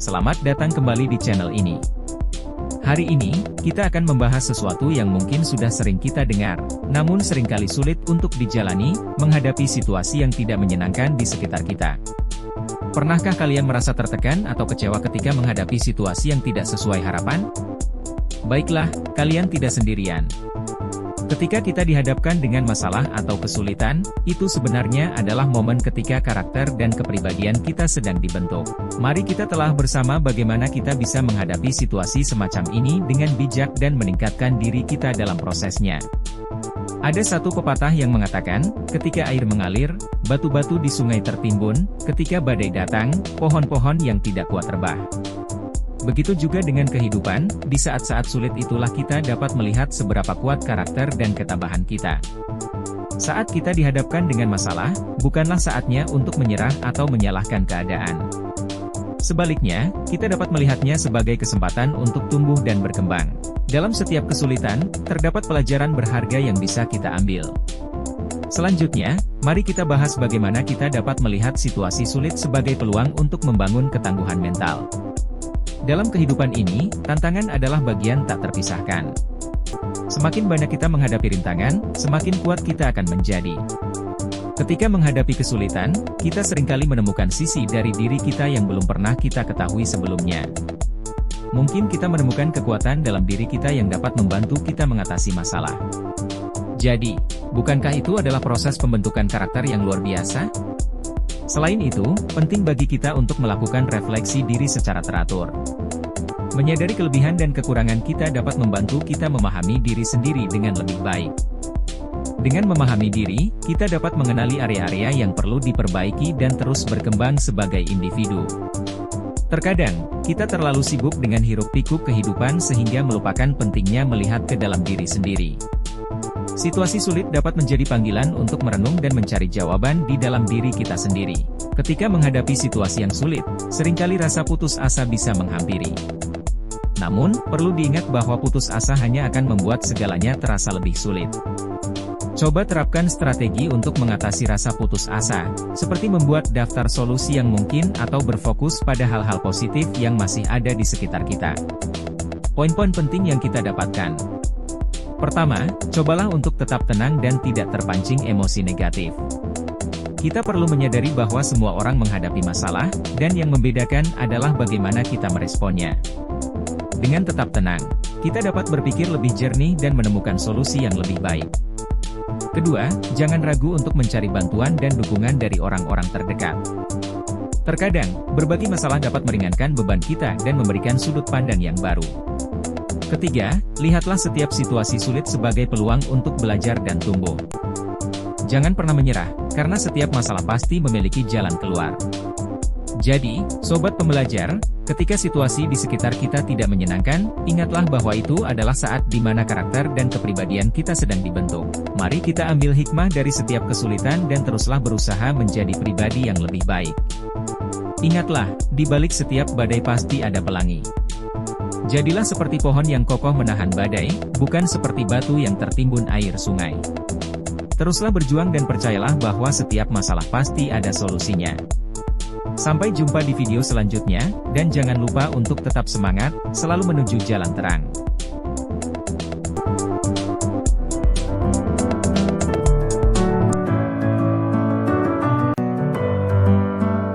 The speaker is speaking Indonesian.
Selamat datang kembali di channel ini. Hari ini, kita akan membahas sesuatu yang mungkin sudah sering kita dengar, namun seringkali sulit untuk dijalani, menghadapi situasi yang tidak menyenangkan di sekitar kita. Pernahkah kalian merasa tertekan atau kecewa ketika menghadapi situasi yang tidak sesuai harapan? Baiklah, kalian tidak sendirian. Ketika kita dihadapkan dengan masalah atau kesulitan, itu sebenarnya adalah momen ketika karakter dan kepribadian kita sedang dibentuk. Mari kita telah bersama bagaimana kita bisa menghadapi situasi semacam ini dengan bijak dan meningkatkan diri kita dalam prosesnya. Ada satu pepatah yang mengatakan, ketika air mengalir, batu-batu di sungai tertimbun, ketika badai datang, pohon-pohon yang tidak kuat rebah. Begitu juga dengan kehidupan, di saat-saat sulit itulah kita dapat melihat seberapa kuat karakter dan ketabahan kita. Saat kita dihadapkan dengan masalah, bukanlah saatnya untuk menyerah atau menyalahkan keadaan. Sebaliknya, kita dapat melihatnya sebagai kesempatan untuk tumbuh dan berkembang. Dalam setiap kesulitan, terdapat pelajaran berharga yang bisa kita ambil. Selanjutnya, mari kita bahas bagaimana kita dapat melihat situasi sulit sebagai peluang untuk membangun ketangguhan mental. Dalam kehidupan ini, tantangan adalah bagian tak terpisahkan. Semakin banyak kita menghadapi rintangan, semakin kuat kita akan menjadi. Ketika menghadapi kesulitan, kita seringkali menemukan sisi dari diri kita yang belum pernah kita ketahui sebelumnya. Mungkin kita menemukan kekuatan dalam diri kita yang dapat membantu kita mengatasi masalah. Jadi, bukankah itu adalah proses pembentukan karakter yang luar biasa? Selain itu, penting bagi kita untuk melakukan refleksi diri secara teratur. Menyadari kelebihan dan kekurangan kita dapat membantu kita memahami diri sendiri dengan lebih baik. Dengan memahami diri, kita dapat mengenali area-area yang perlu diperbaiki dan terus berkembang sebagai individu. Terkadang, kita terlalu sibuk dengan hiruk-pikuk kehidupan sehingga melupakan pentingnya melihat ke dalam diri sendiri. Situasi sulit dapat menjadi panggilan untuk merenung dan mencari jawaban di dalam diri kita sendiri. Ketika menghadapi situasi yang sulit, seringkali rasa putus asa bisa menghampiri. Namun, perlu diingat bahwa putus asa hanya akan membuat segalanya terasa lebih sulit. Coba terapkan strategi untuk mengatasi rasa putus asa, seperti membuat daftar solusi yang mungkin atau berfokus pada hal-hal positif yang masih ada di sekitar kita. Poin-poin penting yang kita dapatkan. Pertama, cobalah untuk tetap tenang dan tidak terpancing emosi negatif. Kita perlu menyadari bahwa semua orang menghadapi masalah, dan yang membedakan adalah bagaimana kita meresponnya. Dengan tetap tenang, kita dapat berpikir lebih jernih dan menemukan solusi yang lebih baik. Kedua, jangan ragu untuk mencari bantuan dan dukungan dari orang-orang terdekat. Terkadang, berbagi masalah dapat meringankan beban kita dan memberikan sudut pandang yang baru. Ketiga, lihatlah setiap situasi sulit sebagai peluang untuk belajar dan tumbuh. Jangan pernah menyerah, karena setiap masalah pasti memiliki jalan keluar. Jadi, sobat pembelajar, ketika situasi di sekitar kita tidak menyenangkan, ingatlah bahwa itu adalah saat di mana karakter dan kepribadian kita sedang dibentuk. Mari kita ambil hikmah dari setiap kesulitan dan teruslah berusaha menjadi pribadi yang lebih baik. Ingatlah, di balik setiap badai pasti ada pelangi. Jadilah seperti pohon yang kokoh menahan badai, bukan seperti batu yang tertimbun air sungai. Teruslah berjuang dan percayalah bahwa setiap masalah pasti ada solusinya. Sampai jumpa di video selanjutnya, dan jangan lupa untuk tetap semangat, selalu menuju jalan terang.